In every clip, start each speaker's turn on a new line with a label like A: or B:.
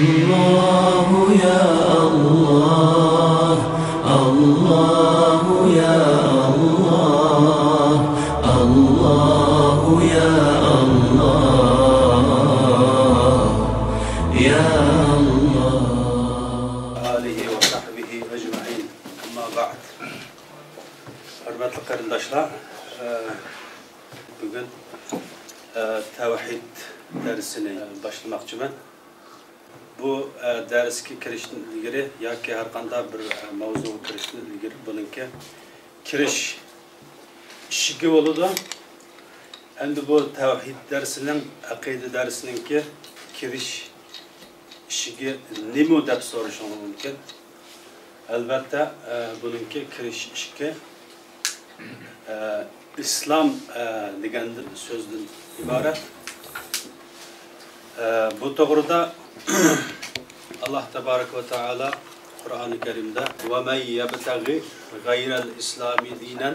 A: الله يا الله الله يا الله الله يا الله يا الله
B: آله وصحبه أجمعين أما بعد hürmetli kardeşler bugün tevhid dersini başlamakçıyım. Bu derski kirişten ilgili yoki har qanday bir mavzu kirishdan ilgili buningki kirish ishiga bo'ladi. Endi bu tevhid dersining aqida dersininki kirish ishiga nima deb so'rashingiz mumkin. Albatta buningki kirish ishiga İslam degan so'zdan iborat. Bu to'g'rida Allah Tebarek ve Teala Kur'an-ı Kerim'de وَمَنْ يَبْتَغِ غَيْرَ الْإِسْلَامِ دِينًا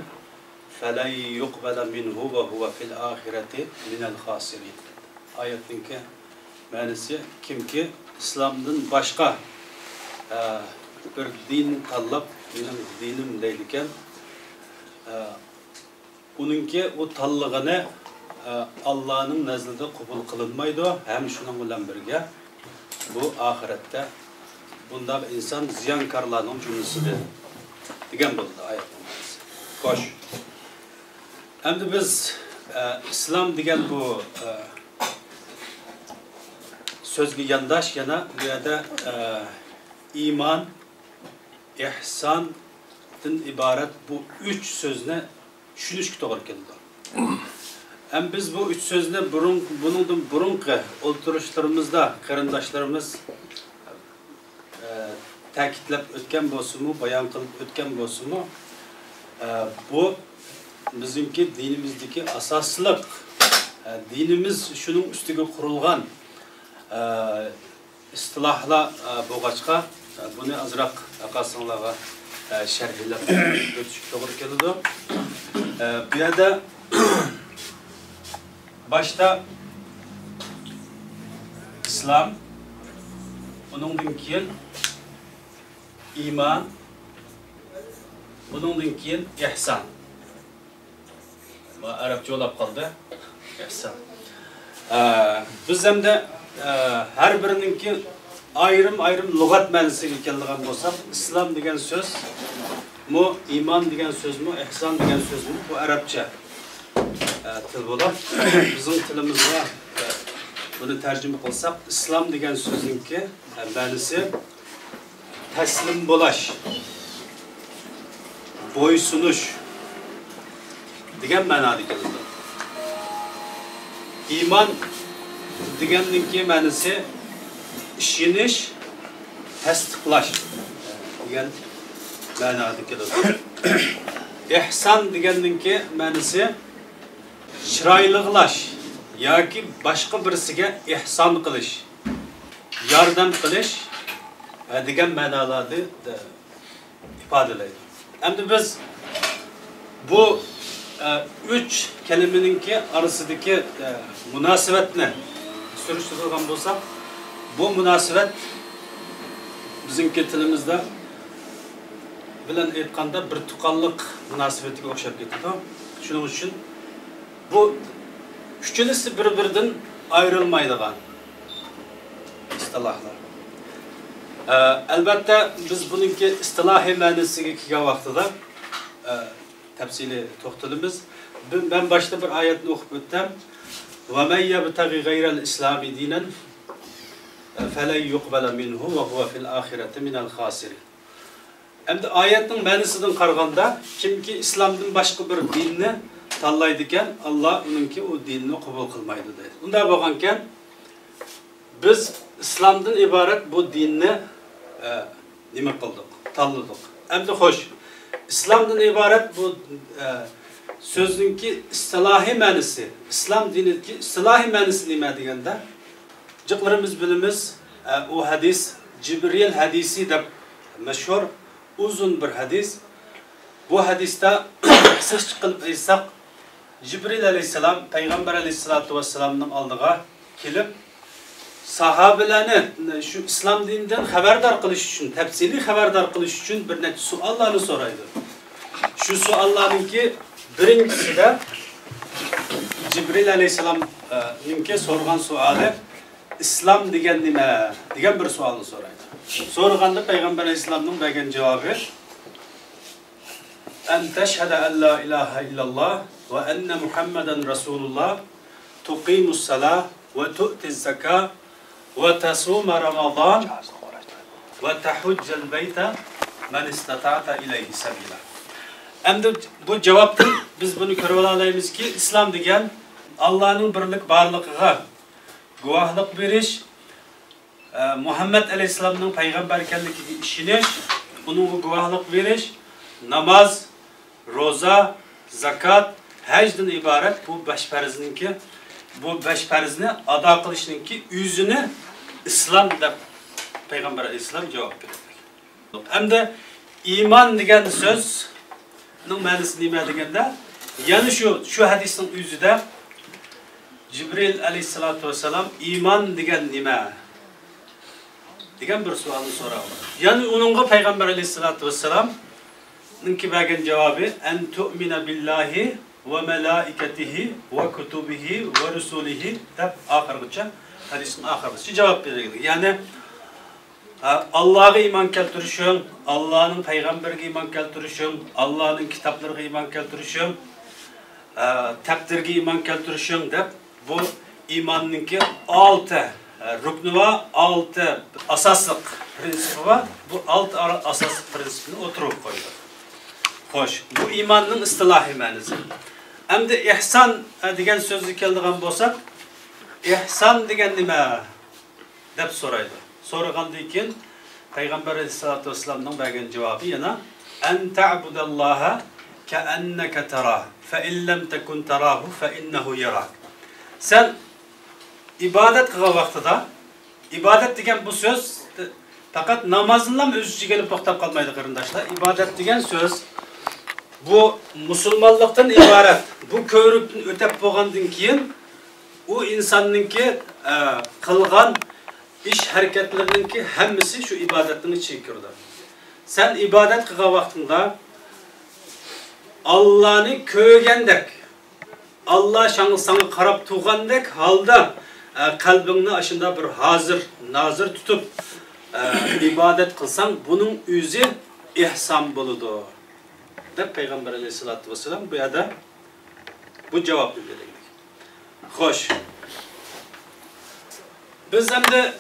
B: فَلَنْ يُقْبَلَ مِنْهُ وَهُوَ فِي الْآخِرَةِ مِنَ الْخَاسِرِينَ Ayetinki manisi kimki İslam'dan başka bir din tanlab benim dinim deydiken onunki o tanlığını Allah'ın nezdinde kabul kılınmaydı. Hem şunun bilen birge bu ahirette bunda insan ziyankarlarının cümlesidir. Digen buldu ayetimiz. Koş. Hem de biz İslam digen bu sözge yandaş yana bu yerde iman, ihsandan ibaret bu üç sözne düşünüşkü doğru keldi. Hem biz bu üç sözne bunun burunqi oturuşlarımızda qarindoshlarimiz ta'kidlab o'tgan bo'lsa-mu, bayon qilib o'tgan bo'lsa-mu, bu bizimki dinimizdeki asaslık, dinimiz şunun üstüge kurulgan istilahla boğaçqa bunu azraq aqasınlağa şerhlab o'tishga to'g'ri keladi. Bu yerda başta İslam, onundan keyin iman, onundan keyin ihsan. Arapça olab qoldi. Ihsan. Biz hem de her birininki ayrım lügat ma'nosiga keladigan bo'lsak, İslam degan söz mu, iman degan söz mu, ihsan degan söz mu, bu Arapça til bo'lib. Bizning tilimizga bunu tercüme qilsak, İslam degan so'zningki ma'nosi taslim bo'lash, bo'ysunish degan ma'noda keladi. İman deganninki ma'nosi ishonish, tasdiqlash degan ma'noda keladi. İhsan deganninki ma'nosi chiroylig'lash yoki boshqa birisiga ihson qilish, yordam qilish degan ma'nolarni ifodalaydi. Endi biz bu üç kelimeninki arasındaki münasebetni surishtirgan bo'lsak, bu münasebet bizimki tilimizde bilan aytganda bir tuqqanlik münasebetiga o'xshab ketadi. Shuning uchun bu üçünüzü bir-biridan ayrılmaydigan istilahlar. Elbette biz bununki istilahi ma'nosiga kelgan vaqtida tafsili to'xtalamiz. Ben başta bir ayetni o'qib o'tdim. Ve men yebtagi g'ayral islami dinan falan yuqbala minhu ve huve fil ahireti minel khasirin. Endi ayetning ma'nosidan qaraganda kimki İslamdan başqa bir dinni tanlaydigan, Allah onunki o dinni qabul qilmaydi deydi. Unda bo'lgankan biz İslamdan ibaret bu dinni nima qildik? Tanladik. Endi xo'sh, İslamdan ibaret bu sözünki istilahi ma'nosi, İslam dinidagi istilahi ma'nosi nima deganda, jiqlarimiz bilimiz o hadis Cibril hadisi deb mashhur uzun bir hadis. Bu hadiste qisqa qilib aytsak, Cibril aleyhisselam Peygamber aleyhissalatu vesselam'ın aldığı kelib sahabelerni şu islom dinidan xabardor qilish uchun, tafsiliy xabardor qilish uchun bir necha savollarni so'raydi. Şu savollarninki birinchisida Jibril alayhisalomning so'rgan savoli islom degan nima degan bir savolni so'raydi. So'raganda payg'ambar alayhisalomning bergan javobi an tashhada an la ilaha illalloh va anna muhammadan rasululloh tuqimus salah va tu'tiz zakah va tasuma ramazon va tahujjal bayta man istata'ta ilayhi sabila. Endi bu javobdan biz buni ko'rib olamizki, islom degan Allohning birlik borligiga guvohlik berish, Muhammad alayhisalomning payg'ambar ekanligiga ishonish, uningga guvohlik berish, namoz, roza, zakat, hajdan iborat bu 5 farzningki, bu 5 farzni ado qilishningki o'zini islom deb payg'ambar alayhisalom javob berdi. Endi iymon degan so'z ma'nosi nima deganda, ya'ni shu hadisning o'zida Jibril alayhisolatu vasallam iymon degan nima degan bir savolni so'radi. Ya'ni uningga payg'ambar alayhisolatu vasallam ninki bergan javobi an tu'mina billahi va malaikatihi va kutubihi va rusulihi deb oxirigacha hadisning oxirigacha javob berdi. Ya'ni Allah'a iman keltirishim, Allah'ın paygamberiga iman keltirishim, Allah'ın kitaplarına iman keltirishim, takdirga iman keltirishim deb bu imanninki 6 rukni va 6 asosliq prinsipi va bu 6 asosliq prinsipini o'tirib qo'ydi. Xo'sh, bu imanning istilohiy ma'nosi. Endi ihson degan so'zni keldigan bo'lsak, ihson degan nima deb so'raydi. So'ragandan keyin payg'ambar alayhisolatu vasallamning bergan javobi yana an ta'budallaha ka'annaka tarah fa in lam takun tarahu fa innahu yarak. Sen ibodat qilgan vaqtida, ibodat degan bu so'z faqat namozdan o'z ichiga kelib to'xtab qolmaydi qarindoshlar. Ibodat degan so'z bu musulmonlikdan iborat. Bu ko'rikni o'tib bo'lgandan keyin u insonningki qilgan iş hareketlerininki hemmisi şu ibadetin içine kirdi. Sen ibadet kılgan vaktinde Allah'ını köğendek, Allah sana karab tuğandek halda kalbini aşında bir hazır, nazır tutup ibadet kılsan bunun özü ihsan buludu. De Peygamber aleyhissalatü vesselam bu ya da bu cevap verildi. Hoş. Biz hem de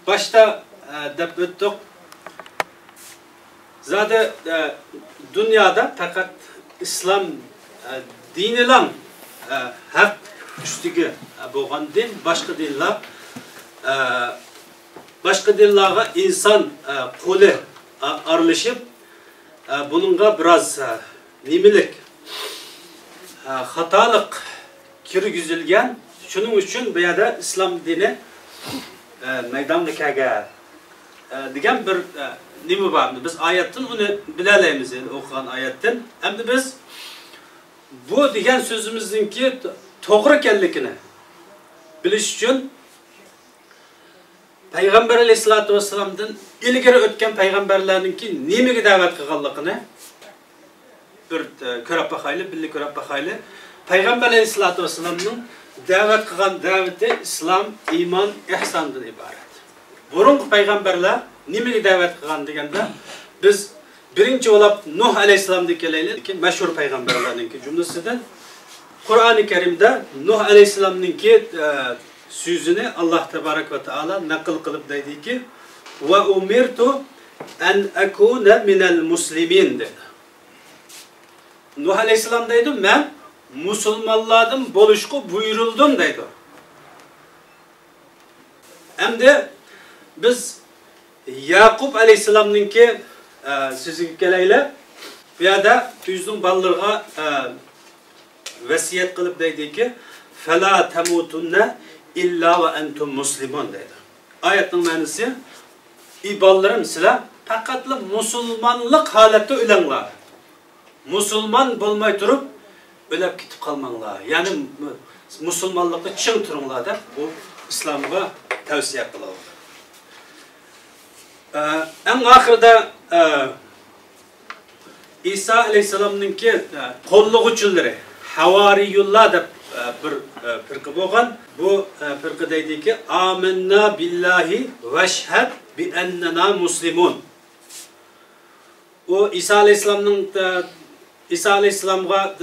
B: başta dep öttük. Zaten dünyada fakat İslam diniyle hak üstüge boğan din, başka dinlerle insan kolu aralışıp bununla biraz nimilik, hatalık kirgizilgen. Şunun için bu yada İslam dini meydanlıkaga degan bir nima var. Biz ayetten onu bilaleymiz, okugan ayetten. Hem de biz bu degan sözümüzdeki to'g'ri ekanligini bilish uchun Peygamber aleyhissalatu vesselam'dan ilgari o'tgan payg'ambarlarninki nimaga da'vat qilganligini bir ko'rib baxayli, billi ko'rib baxayli. Peygamber aleyhissalatu vesselam'ning davet kılgan daveti İslam, iman, ihsandan ibaret. Burun peygamberler nimeyi davet kılgan degende biz birinci olap Nuh aleyhisselam'daki keleyli meşhur peygamberlerinki cümlesinden Kur'an-ı Kerim'de Nuh aleyhisselam'ınki sözünü Allah tebarek ve teala nakıl kılıp dedi ki ve umirtu en ekune minel muslimin dedi. Nuh aleyhisselam dedi ben Musulmanlardan boluşku buyuruldum deydi. Hem de biz Yakup aleyhisselam'ınki sizin keleyle ya da tüzün ballarına vesiyet kılıp deydi ki فَلَا تَمُوتُنَّ اِلَّا وَاَنْتُمْ مُسْلِمُونَ deydi. Ayetin manisi iballarım size fakatlı musulmanlık halette ölenler. Musulman bulmay durup ölüp gitip kalmanlar. Yani musulmanlıkta çın turunlar da bu İslam'a tavsiye kılalım. En ahırda İsa Aleyhisselam'ınki kolluğuçuları, havariyullah da bir fırkı boğan. Bu fırkı deydi ki Amenna billahi veşhed bi ennena muslimun. O İsa Aleyhisselam'a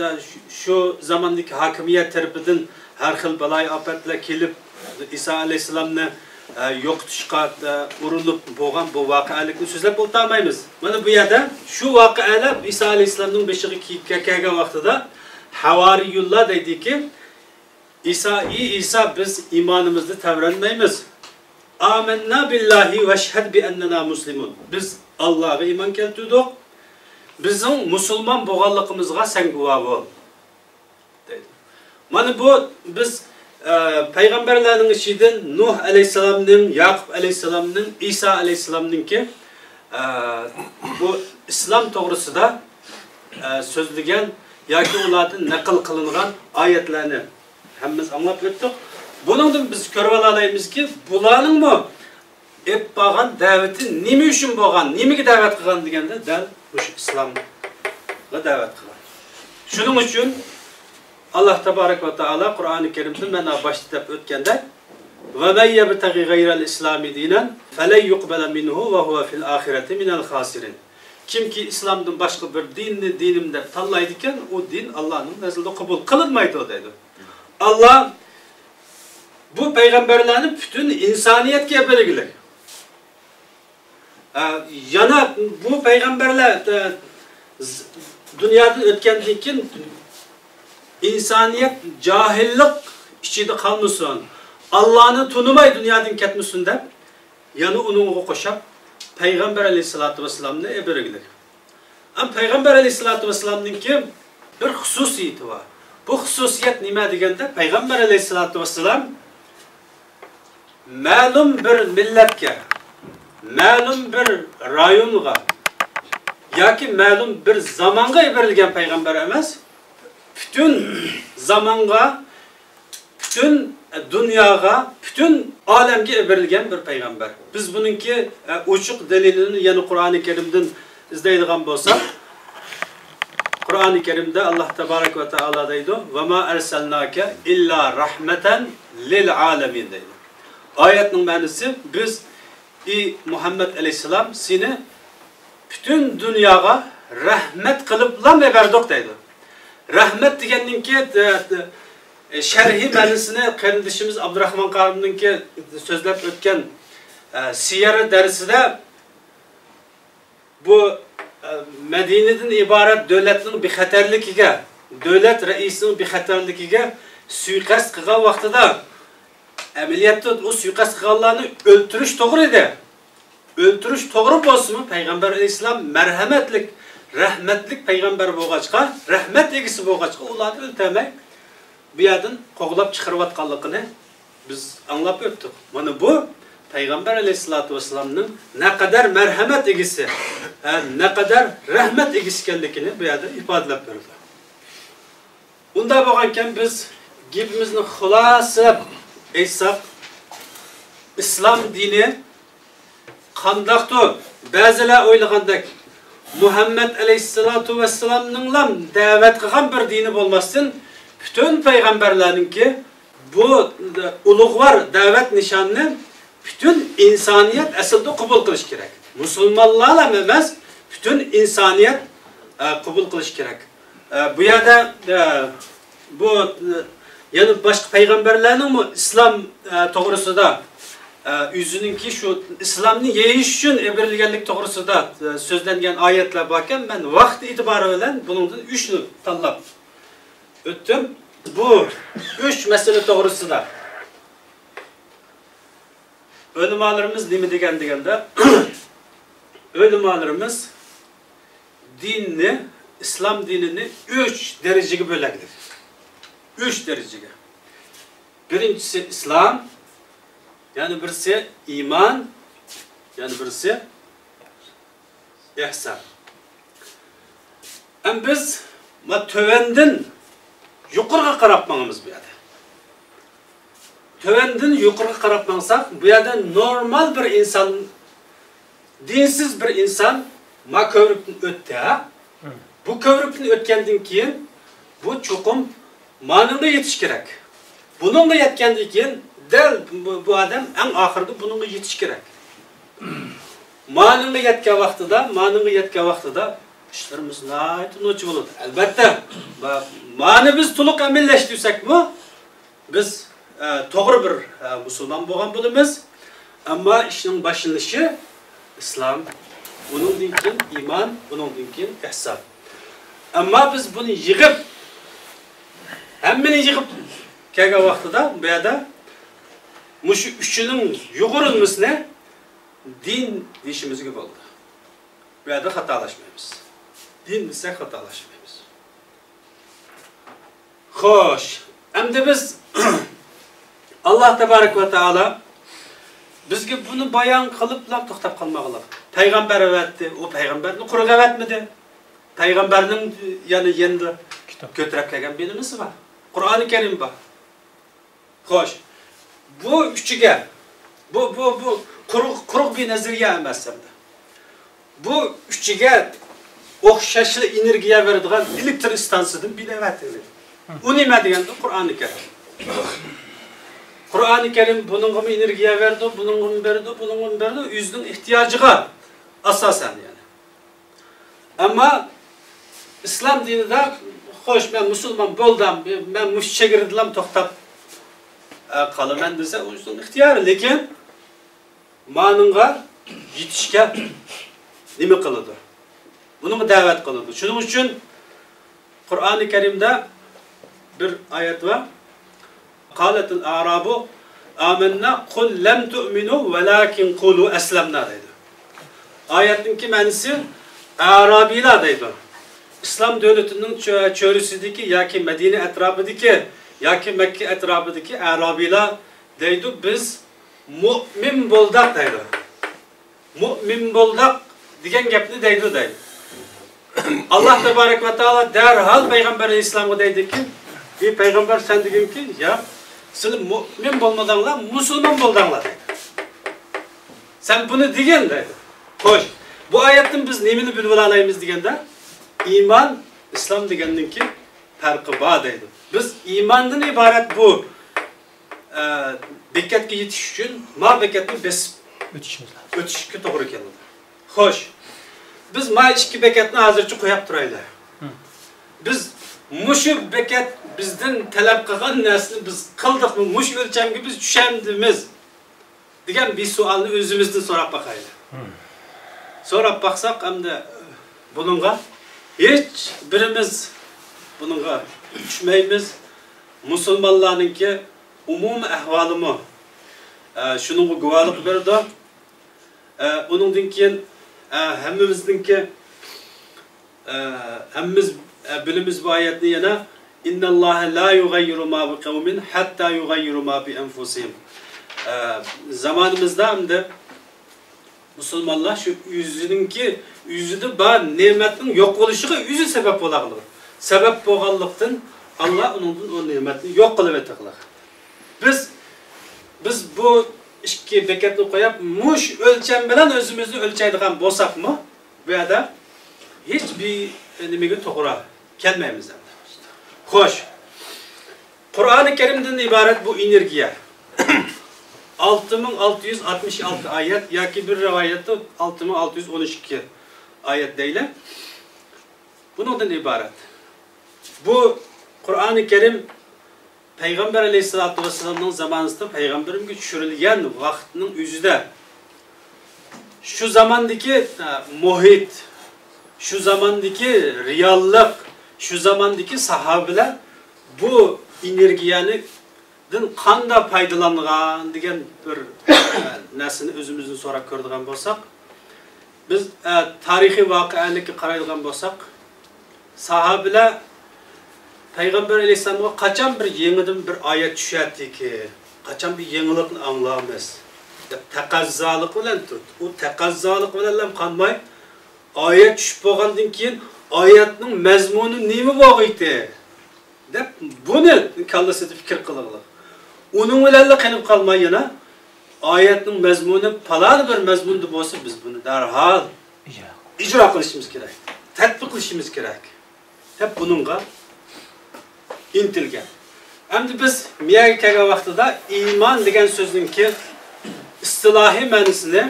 B: şu zamandaki hakimiyet tarafından her xil balay apetle kelip İsa Aleyhisselam'ını yo'qotishga urinib bo'lgan bu voqealikni so'zlab o'tmaymiz. Mana bu yerda shu voqealar İsa Aleyhisselam'ning beshig'i kelgan vaqtida havariyullah deydiki İsa biz imonimizni tavranmaymiz. Amenna billahi ve şhed bi ennena muslimun. Biz Allah'a iman keltirdik. Bizim musulmon bo'lganligimizga sen guvoh bo'l. Deydi. Mana bu biz Peygamberlerin içinden Nuh Aleyhisselam'ın, Yakup Aleyhisselam'ın, İsa Aleyhisselam'ın ki bu İslam doğrusu da sözlügen ya ki onlardan nakıl kılınan ayetlerini hepimiz anlatıp öttük. Bunun biz görüp alayımız ki bulanın mı hep bağın daveti nimi üçün bağın, nimi ki davet kılan degende del bu İslam'a davet kılan. Şunun için Allah Tebarek ve Teala Kur'an-ı Kerim'de bana başlayıp ötkende وَمَنْ يَبْتَغِ غَيْرَ الْإِسْلَامِ دِينًا فَلَنْ يُقْبَلَ مِنْهُ وَهُوَ فِي الْآخِرَةِ مِنَ الْخَاسِرِينَ. Kim ki İslam'dan başka bir dinimde tallaydıkken o din Allah'ın nezdinde kabul kılınmaydı o dedi. Allah bu peygamberlerin bütün insaniyetke belirgiler. Yana bu peygamberler dünyada ötkendikken insaniyet cahillik içinde kalmışsın. Allah'ını tanımay dünyadan ketmişsin de yanı onunla koşup Peygamber Aleyhisselatü Vesselam'ını ebergiler. Ama Peygamber Aleyhisselatü Vesselam'ın ki bir hususiyeti var. Bu hususiyet nime degende Peygamber Aleyhisselatü Vesselam malum bir milletke, malum bir rayonga yoki malum bir zamanga eberilgen peygamber emas. Bütün zamanga, bütün dünyaya, bütün alemge eberilgen bir peygamber. Biz bununki uçuk delilini yani Kur'an-ı Kerim'den izleydiğen bolsak, Kur'an-ı Kerim'de Allah Tebarek ve Teala deydi وَمَا اَرْسَلْنَاكَ اِلَّا رَحْمَةً لِلْعَالَمِينَ deydi. Ayetin manisi biz Muhammed Aleyhisselam seni bütün dünyaya rahmet kılıpla verdik deydi. Rahmet degeninki şerhi manisini kardeşimiz Abdurrahman Karim'ninki sözlep ötken siyer dersinde bu Medine'den ibaret devletinin bir xatarligiga, devlet reisinin bir xatarligiga suikast qilgan vaqtida ameliyatda o suikast qilganlarni öldürüş doğru edi. Öldürüş doğru bolsunmi? Peygamber Aleyhisselam merhametlik, rahmetlik peygamber bo'lg'achqa, rahmet egisi bo'lg'achqa ularni o'ltamay bu yerdan qo'g'lab chiqarayotganligini biz anlab o'tdik. Mana bu Peygamber Aleyhisselatü Vesselam'ın ne kadar merhamet egisi, ne kadar rahmet egisi ekanligini bu yerda ifodalab berdi. Unda bo'lgankan biz gapimizni xulosalab aytsak, İslam dini qandaqdir? Ba'zilar o'ylagandek Muhammed Aleyhisselatü Vesselam'ın davet qilgan bir dini bo'lmasdan bütün peygamberlerinki bu ulug'var davet nişanını bütün insaniyet aslında kabul kılış gerek. Müslümanlarla emas, bütün insaniyet kabul kılış gerek. Bu yerde bu yani başka peygamberlerin mi İslam doğrusu da yüzününki şu İslam'ını yeyiş için eberilgenlik doğrusu da sözlengen ayetler bakken ben vakti itibarıyla bunun üçünü tanlap öttüm. Bu üç mesele doğrusu da ölümalarımız nemi degende ölümalarımız dinini, İslam dinini 3 dereceye bölebilir. 3 dereceye. Birincisi İslam, yani birisi iman, yani birisi ihsan. Ama biz tövenden yukarıga qarab mağımız bu yerde. tövenden yukarı qarab maqsak, bu yerda normal bir insan, dinsiz bir insan ma kövrükten ötdi. Bu kövrükten ötkendan keyin bu çoqum manınga yetiş kerak. Bununla yetkendan keyin dal bu adam en ahırda bununla yetiş kerak. Manınga yetken vaqtida işlerimiz nayet noçu boladı. Elbette mani biz tuluq amilleştirsek-mi? Biz to'g'ri bir musulmon bo'lgan bo'lamiz. Ammo ishning boshlanishi islom, uningdan keyin iymon, uningdan keyin ihson. Ammo biz buni yig'ib hammani yig'ib kelgan vaqtida bu yerda mushu uchining yugurilmasini din deyishimizga bo'ldi. Bu yerda xatolashmaymiz. Din desak xatolashmaymiz. Xo'sh, endi biz Allah tebarek ve taala bizge bunu bayan kılıpla to'xtab qolmag'lar. Payg'ambar evatdi, o payg'ambarni quruq evatmidi? Payg'ambarning yani endi ko'tarib kelgan bilimisi var. Qur'oni Karim bor. Xo'sh, bu uchiga bu quruq bir nazariya emas endi. Bu uchiga o'xshashli energiya beradigan elektr stansiyasidan bir evatdi. U nima deganda Qur'oni Karim. Qur'oni Karim bununla energiya verdi, bununla verdi, yüzünün ihtiyacıga asasen yani. Ama İslam dinide, hoş ben Müslüman boldum, ben müşçe girdilam to'xtab qalaman desa, o yüzden ihtiyarı. Lekin manınga yetishga nima qiladi? Buni da'vat qiladi. Shuning uchun Qur'oni Karimda bir oyat var. قالت الأعراب آمنا قل لم تؤمنوا ولكن قولوا أسلمنا dedi. Ayetin ki manisi Arabiler dedi. İslam devletinin çöresindeki ya ki Medine etrafındaki ya ki Mekke etrafındaki Arabiler dedi biz mümin boldak dedi. Mümin boldak diyen gapni dedi. Allah tebarek ve taala derhal Peygamber İslam'a dedi ki bir peygamber sen dedin ki ya siz mümin bolmadanlar, Müslüman boldanlar dedi. Sen bunu diyen dedi. Hoş. Bu ayetin biz nemini bilip alayımız degende iman, İslam degendin ki farkı var dedi. Biz imandan ibaret bu bekatga yetiş için ma bekatni besip ötüşke doğru keldi. Hoş. Biz ma ikki bekatni hozircha qo'yib turaylar. Biz mushu bekat bizden talab qilgan narsani biz qildikmi, mush o'lchamga biz tushandimiz degan bir savolni o'zimizdan so'rab boqaylik. So'rab boqsak hamda bununla hech birimiz bununla tushmaymiz. Musulmonlarningki umumiy ahvolimi shuningga guvohlik berdi. Uningdan keyin hammamizningki hammamiz bilimiz bu ayetni yana inna Allaha la yugayyiru ma bi qawmin hatta yugayyiru ma bi anfusihim. Zamanımızda hamda Müslümanlar şu yüzüde bar nimetin yok oluşuga yüzü sebep bolagılı. Sebep bolganlıktan Allah onun o nimetini yok kılıp ettiler. Biz bu ikki bekatni qo'yib mush o'lcham bilan o'zimizni o'lchaydigan bo'lsakmi, bu yerda hech bir nimaga to'g'ri kelmaymiz endi. Xo'sh. Qur'oni Karimdan iborat bu energiya 6666 ayet yoki bir rivoyatda 6612 ayet deyli. Bundan iborat. Bu Qur'oni Karim Peygamber Aleyhisselatü Vesselam'ın zamanında Peygamberimge düşürülgen vaktinin yüzüde şu zamandaki muhit, şu zamandaki reallık, şu zamandaki sahabeler bu energiyanı qanda faydalangan degan bir narsani o'zimizdan so'rab ko'radigan bo'lsak, biz tarixiy voqealikka qaraydigan bo'lsak, sahabeler Peygamber Aleyhisselam'a kaçan bir yenidan bir ayet düşerdi ki, kaçan bir yenilikni anlayamiz. Taqazzalık bilan turdi. O taqazzalık bilan qanmay ayet tushib bo'lgandan keyin oyatning mazmuni nima bo'lg'iydi deb buni kallasida fikr qilinglar. Onun bilen qilib qalmay yana oyatning mazmuni falan bir mazmunda bo'lsa biz buni darhol ijro qilishimiz kerak. Tatbiq qilishimiz kerak. Hep bununla intilgan. Endi biz miyaga kelgan vaqtida iymon degan so'zningki istilohiy ma'nosini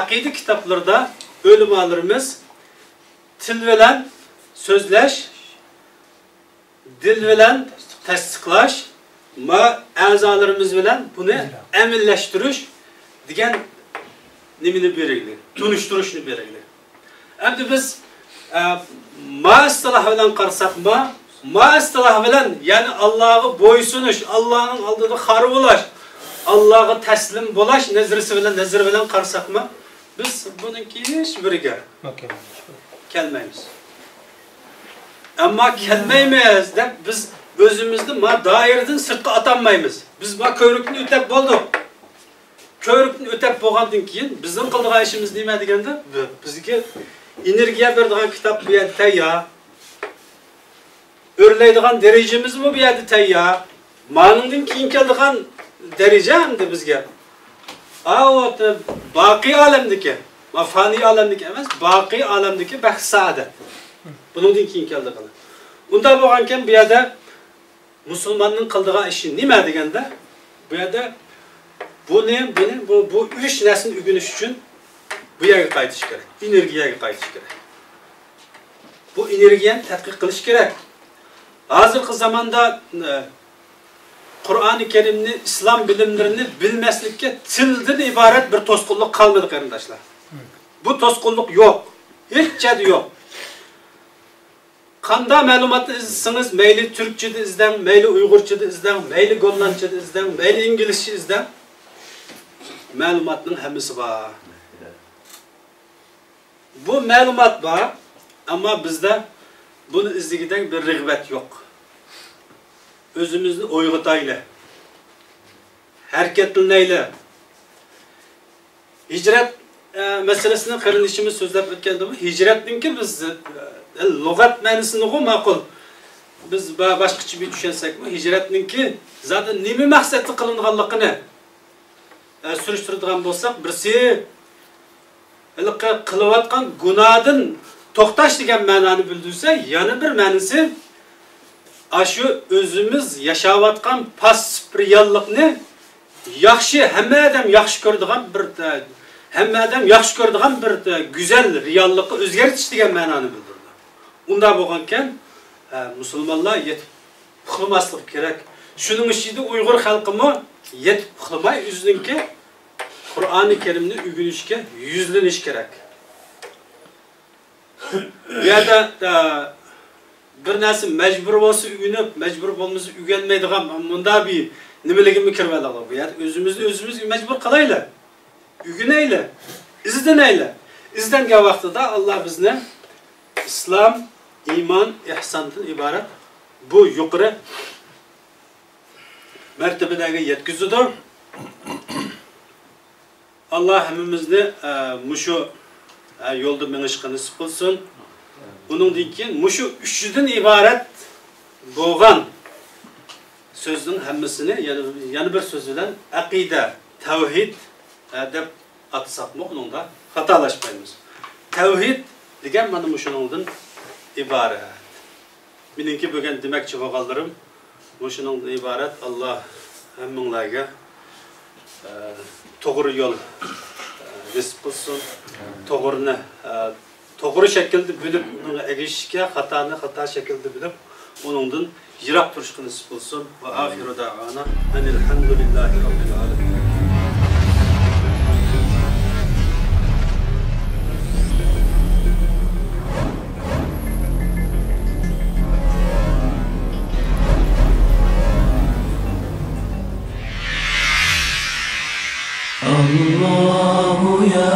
B: aqida kitoblarida o'limalarimiz til bilan so'zlash, dil bilan tasdiqlash, a'zolarimiz bilan buni amillashtirish degan nimani beraylik, tunishtirishni beraylik. Endi biz istiloh bilan qarasak istiloh bilan ya'ni Allohga bo'ysunish, Allohning oldida xor bo'lish, Allohga taslim bo'lish nazr bilan qarasakmi, biz buningki hech biriga kelmaymiz. Ammo kelmaymiz deb biz özümüzde daireden sırtqa atanmaymiz. Biz ko'rikni o'tab bo'ldik. Ko'rikni o'tab bo'lgandan keyin bizning qildigan ishimiz nima deganda, bizga energiya beradigan kitob bu yerda tayyor. O'rlaydigan darajamiz bu yerda tayyor. Ma'nundan keyin keladigan daraja endi bizga. Baqiy olamdagi, fani olamdagi emas, baqiy olamdagi baxt saodat. Bundan keyin keladigan. Unda bo'lganken bu yerda Müslümanın qildigan ishi nima deganda, bu yerda bu üç narsani o'rganish uchun bu yerga qaytish kerak. Energiyaga qaytish kerak. Bu energiyani tadqiq qilish kerak. Hozirgi zamonda Qur'oni Karimni, islom bilimlarini bilmaslikka tildan iborat bir to'sqinlik qolmadi qarindoshlar. Bu to'sqinlik yo'q. Hech joyda yo'q. Qanda ma'lumotni izlasangiz, mayli Türkçede izlang, mayli Uyg'urchada izlang, mayli Gollandchada izlang, mayli inglizcha izlang. Ma'lumotning hammasi bor. Bu ma'lumot bor, ammo bizda buni izlagidan bir rag'bat yo'q. O'zimizni o'yg'otaylik. Harakatlanaylik. Hijrat masalasini qarindoshimiz so'zlab o'tgandimi? Hijratninki biz lug'at ma'nosini ma'qul. Biz boshqacha bir tushunsakmi, hijratninki zaten nima maqsadda qilinganligini surishtiradigan bo'lsak, birsi qilayotgan gunohdan to'xtash degan ma'noni bildirsa, yana bir ma'nosi shu o'zimiz yashayotgan passiv reallikni yaxshi, hamma odam yaxshi ko'radigan bir go'zal reallikka o'zgartirish degan ma'noni bildirdi. Unda bo'lganken musulmonlar yetib uxlamaslik kerak. Shuning ichida Uyg'ur xalqimi yetib uxlamay o'zininki Qur'oni Karimni o'rganishga yuzlanish kerak. Bu yerda bir narsa majbur bo'lsa o'rganib, majbur bo'lmasa o'rganmaydigan bunda bir nimaligimni kirmadik. Bu yerda o'zimizni majbur qilaylik. O'rganaylik, izlanaylik. İzlangan vaqtida Alloh bizni islom, iymon, ihsondan iborat bu yuqori martabalarga yetkazadi. Allah hammamizni mushu yo'lda minishga nasib qilsin. Buningdan keyin mushu uchdan iborat bo'lgan so'zning hammasini yana bir so'z bilan aqida, tavhid deb atsaqmi, buningda xatolashmaymiz. Tavhid degan mana mushuningdan iborat. Meningki bo'lgan demoqchi bo'lganlarim mushuningdan iborat. Alloh hammanglarga to'g'ri yo'l nasib qilsin. To'g'ri shaklda bilib, uni egishga, xatoni xato shaklda bilib, uningdan yiroq turishga nasib qilsin. Va oxiru da'vana alhamdulillahi robbil alamin.
A: الله يا